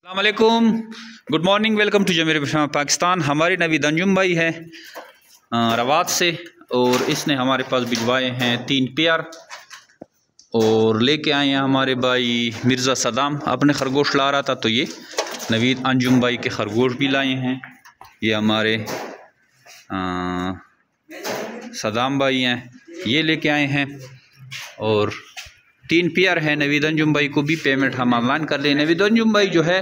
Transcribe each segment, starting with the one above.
अस्सलाम वालेकुम, good morning, welcome to जमीर पाकिस्तान। हमारी नवीद अंजुम भाई है रवात से और इसने हमारे पास भिजवाए हैं 3 पेयर और लेके आए हैं हमारे भाई मिर्ज़ा सदाम। अपने खरगोश ला रहा था तो ये नवीद अंजुम भाई के खरगोश भी लाए हैं। ये हमारे सदाम भाई हैं, ये लेके आए हैं और 3 पेयर है। नवीद अंजुम भाई को भी पेमेंट हम ऑनलाइन कर लें। नवीद अंजुम भाई जो है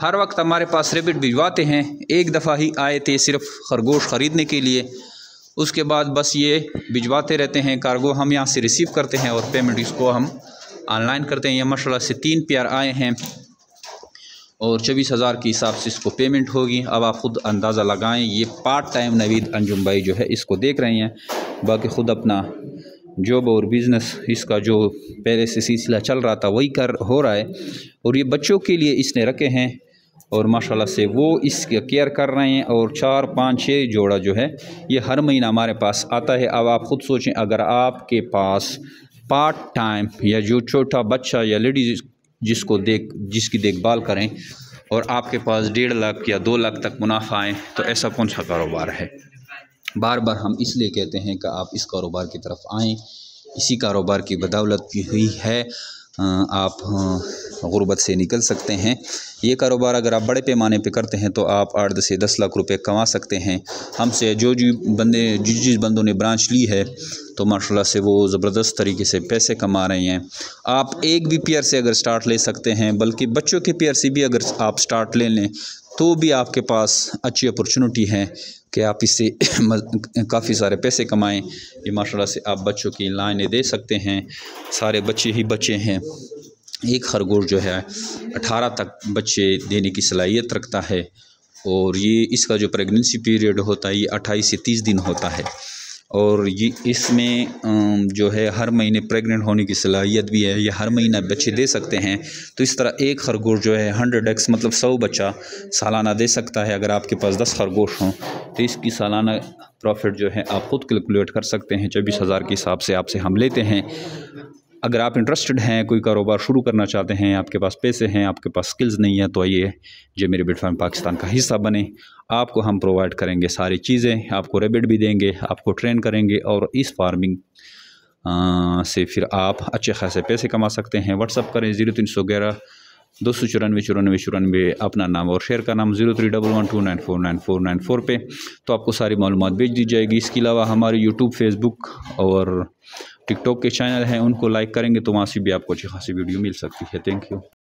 हर वक्त हमारे पास रेबिट भिजवाते हैं। एक दफ़ा ही आए थे सिर्फ खरगोश ख़रीदने के लिए, उसके बाद बस ये भिजवाते रहते हैं। कार्गो हम यहाँ से रिसीव करते हैं और पेमेंट इसको हम ऑनलाइन करते हैं। ये माशाल्लाह से 3 पेयर आए हैं और 24,000 के हिसाब से इसको पेमेंट होगी। अब आप ख़ुद अंदाज़ा लगाएं। ये पार्ट टाइम नवीद अंजुम भाई जो है इसको देख रहे हैं, बाकी ख़ुद अपना जॉब और बिज़नेस इसका जो पहले से सिलसिला चल रहा था वही हो रहा है। और ये बच्चों के लिए इसने रखे हैं और माशाल्लाह से वो इसकी केयर कर रहे हैं। और 4, 5, 6 जोड़ा जो है ये हर महीना हमारे पास आता है। अब आप ख़ुद सोचें, अगर आपके पास पार्ट टाइम या जो छोटा बच्चा या लेडीज़ जिसकी देखभाल करें और आपके पास 1.5 लाख या 2 लाख तक मुनाफा आए तो ऐसा कौन सा कारोबार है। बार बार हम इसलिए कहते हैं कि आप इस कारोबार की तरफ आएँ। इसी कारोबार की बदौलत की हुई है आप गुर्बत से निकल सकते हैं। ये कारोबार अगर आप बड़े पैमाने पे करते हैं तो आप 8 से 10 लाख रुपए कमा सकते हैं। हमसे जिस बंदों ने ब्रांच ली है तो माशाल्लाह से वो ज़बरदस्त तरीके से पैसे कमा रहे हैं। आप एक भी पेयर से अगर स्टार्ट ले सकते हैं, बल्कि बच्चों के पेयर से भी अगर आप स्टार्ट ले लें तो भी आपके पास अच्छी अपॉर्चुनिटी है कि आप इससे काफ़ी सारे पैसे कमाएं। ये माशाल्लाह से आप बच्चों की लाइनें दे सकते हैं। सारे बच्चे ही बच्चे हैं। एक खरगोश जो है 18 तक बच्चे देने की सलाहियत रखता है और ये इसका जो प्रेगनेंसी पीरियड होता है ये 28 से 30 दिन होता है। और ये इसमें जो है हर महीने प्रेग्नेंट होने की सलाहियत भी है। ये हर महीना बच्चे दे सकते हैं। तो इस तरह एक खरगोश जो है 100x मतलब 100 बच्चा सालाना दे सकता है। अगर आपके पास 10 खरगोश हों तो इसकी सालाना प्रॉफिट जो है आप ख़ुद कैलकुलेट कर सकते हैं। 24,000 के हिसाब से आपसे हम लेते हैं। अगर आप इंटरेस्टेड हैं, कोई कारोबार शुरू करना चाहते हैं, आपके पास पैसे हैं, आपके पास स्किल्स नहीं है, तो आइए जो मेरे बिट फार्म पाकिस्तान का हिस्सा बने। आपको हम प्रोवाइड करेंगे सारी चीज़ें, आपको रेबिट भी देंगे, आपको ट्रेन करेंगे और इस फार्मिंग से फिर आप अच्छे खासे पैसे कमा सकते हैं। व्हाट्सअप करें 0311 294 94 94 अपना नाम और शेयर का नाम 031129499494 पे, तो आपको सारी मालूमात भेज दी जाएगी। इसके अलावा हमारे यूट्यूब, फेसबुक और टिकटॉक के चैनल हैं, उनको लाइक करेंगे तो वहाँ से भी आपको अच्छी खासी वीडियो मिल सकती है। Thank you.